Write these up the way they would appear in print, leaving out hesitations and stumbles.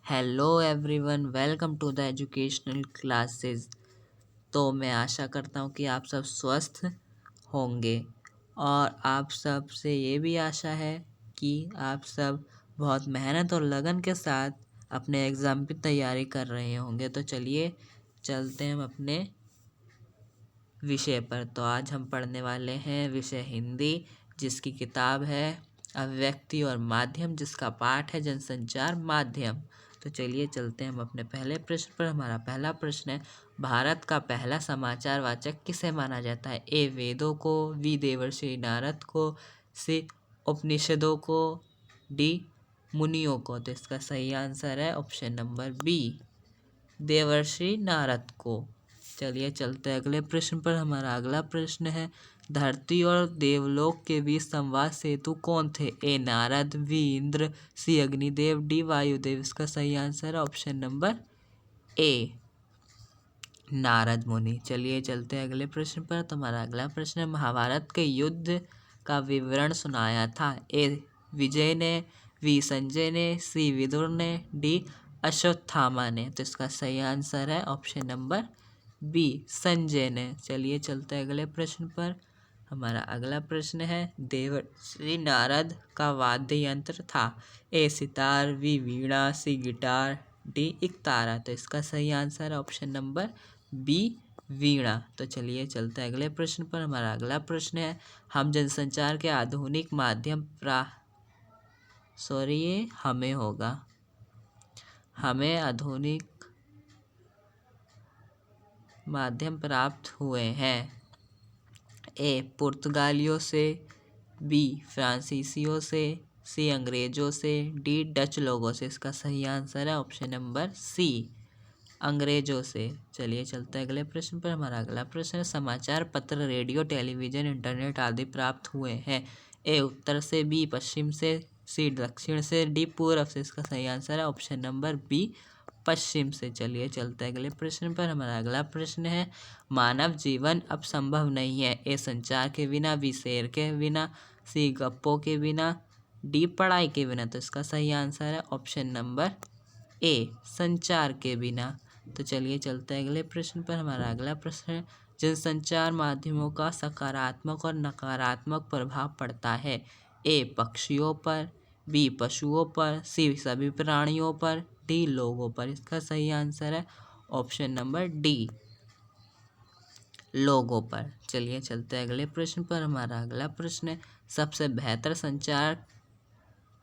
Hello everyone, welcome to the educational classes. तो मैं आशा करता हूँ कि आप सब स्वस्थ होंगे और आप सब से ये भी आशा है कि आप सब बहुत मेहनत और लगन के साथ अपने एग्ज़ाम की तैयारी कर रहे होंगे। तो चलिए चलते हैं हम अपने विषय पर। तो आज हम पढ़ने वाले हैं विषय हिंदी, जिसकी किताब है अभिव्यक्ति और माध्यम, जिसका पाठ है जनसंचार माध्यम। तो चलिए चलते हैं हम अपने पहले प्रश्न पर। हमारा पहला प्रश्न है, भारत का पहला समाचार वाचक किसे माना जाता है? ए वेदों को, बी देवर्षि नारद को, सी उपनिषदों को, डी मुनियों को। तो इसका सही आंसर है ऑप्शन नंबर बी, देवर्षि नारद को। चलिए चलते हैं अगले प्रश्न पर। हमारा अगला प्रश्न है, धरती और देवलोक के बीच संवाद सेतु कौन थे? ए नारद, बी इंद्र, सी अग्निदेव, डी वायुदेव। इसका सही आंसर है ऑप्शन नंबर ए, नारद मुनि। चलिए चलते हैं अगले प्रश्न पर। तो हमारा अगला प्रश्न है, महाभारत के युद्ध का विवरण सुनाया था? ए विजय ने, बी संजय ने, सी विदुर ने, डी अश्वत्थामा ने। तो इसका सही आंसर है ऑप्शन नंबर बी, संजय ने। चलिए चलते हैं अगले प्रश्न पर। हमारा अगला प्रश्न है, देवर्षि नारद का वाद्य यंत्र था? ए सितार, बी वीणा, सी गिटार, डी इकतारा। तो इसका सही आंसर है ऑप्शन नंबर बी, वीणा। तो चलिए चलते हैं अगले प्रश्न पर। हमारा अगला प्रश्न है, हम जनसंचार के आधुनिक माध्यम ये हमें होगा, हमें आधुनिक माध्यम प्राप्त हुए हैं? ए पुर्तगालियों से, बी फ्रांसीसियों से, सी अंग्रेजों से, डी डच लोगों से। इसका सही आंसर है ऑप्शन नंबर सी, अंग्रेजों से। चलिए चलते हैं अगले प्रश्न पर। हमारा अगला प्रश्न है, समाचार पत्र, रेडियो, टेलीविज़न, इंटरनेट आदि प्राप्त हुए हैं? ए उत्तर से, बी पश्चिम से, सी दक्षिण से, डी पूर्व से। इसका सही आंसर है ऑप्शन नंबर बी, पश्चिम से। चलिए चलते हैं अगले प्रश्न पर। हमारा अगला प्रश्न है, मानव जीवन अब संभव नहीं है? ए संचार के बिना, बी शेर के बिना, सी गप्पों के बिना, डी पढ़ाई के बिना। तो इसका सही आंसर है ऑप्शन नंबर ए, संचार के बिना। तो चलिए चलते हैं अगले प्रश्न पर। हमारा अगला प्रश्न है, जनसंचार माध्यमों का सकारात्मक और नकारात्मक प्रभाव पड़ता है? ए पक्षियों पर, बी पशुओं पर, सी सभी प्राणियों पर, डी लोगों पर। इसका सही आंसर है ऑप्शन नंबर डी, लोगों पर। चलिए चलते हैं अगले प्रश्न पर। हमारा अगला प्रश्न है, सबसे बेहतर संचार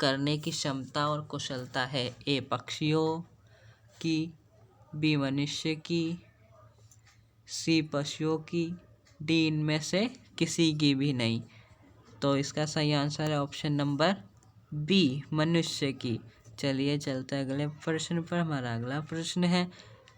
करने की क्षमता और कुशलता है? ए पक्षियों की, बी मनुष्य की, सी पशुओं की, डी इनमें से किसी की भी नहीं। तो इसका सही आंसर है ऑप्शन नंबर बी, मनुष्य की। चलिए चलते हैं अगले प्रश्न पर। हमारा अगला प्रश्न है,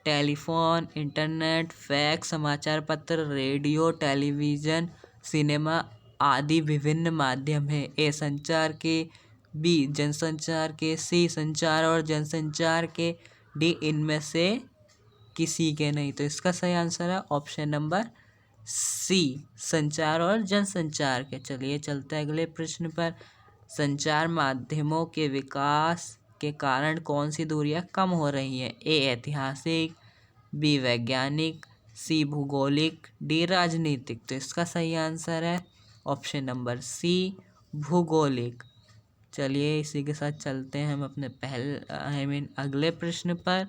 टेलीफोन, इंटरनेट, फैक्स, समाचार पत्र, रेडियो, टेलीविज़न, सिनेमा आदि विभिन्न माध्यम हैं? ए संचार के, बी जनसंचार के, सी संचार और जनसंचार के, डी इनमें से किसी के नहीं। तो इसका सही आंसर है ऑप्शन नंबर सी, संचार और जनसंचार के। चलिए चलते हैं अगले प्रश्न पर, संचार माध्यमों के विकास के कारण कौन सी दूरियां कम हो रही हैं? ए ऐतिहासिक, बी वैज्ञानिक, सी भूगोलिक, डी राजनीतिक। तो इसका सही आंसर है ऑप्शन नंबर सी, भूगोलिक। चलिए इसी के साथ चलते हैं हम अपने अगले प्रश्न पर।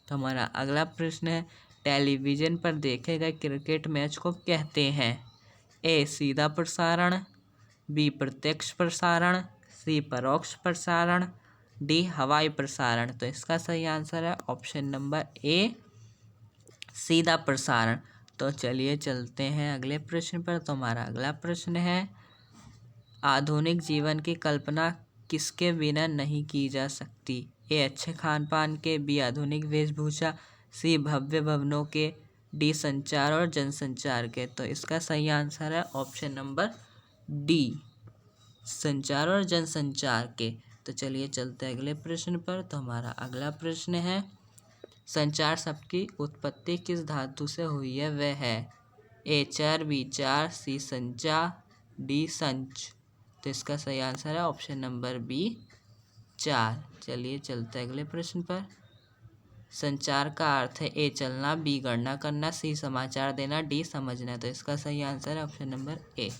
तो हमारा अगला प्रश्न है, टेलीविज़न पर देखे गए क्रिकेट मैच को कहते हैं? ए सीधा प्रसारण, बी प्रत्यक्ष प्रसारण, सी परोक्ष प्रसारण, डी हवाई प्रसारण। तो इसका सही आंसर है ऑप्शन नंबर ए, सीधा प्रसारण। तो चलिए चलते हैं अगले प्रश्न पर। तो हमारा अगला प्रश्न है, आधुनिक जीवन की कल्पना किसके बिना नहीं की जा सकती? ए अच्छे खान पान के, बी आधुनिक वेशभूषा, सी भव्य भवनों के, डी संचार और जनसंचार के। तो इसका सही आंसर है ऑप्शन नंबर डी, संचार और जनसंचार के। तो चलिए चलते हैं अगले प्रश्न पर। तो हमारा अगला प्रश्न है, संचार शब्द की उत्पत्ति किस धातु से हुई है? वह है ए चर, बी चार, सी संचा, डी संच। तो इसका सही आंसर है ऑप्शन नंबर बी, 4। चलिए चलते हैं अगले प्रश्न पर। संचार का अर्थ है ए चलना, बी गणना करना, सी समाचार देना, डी समझना। तो इसका सही आंसर है ऑप्शन नंबर ए।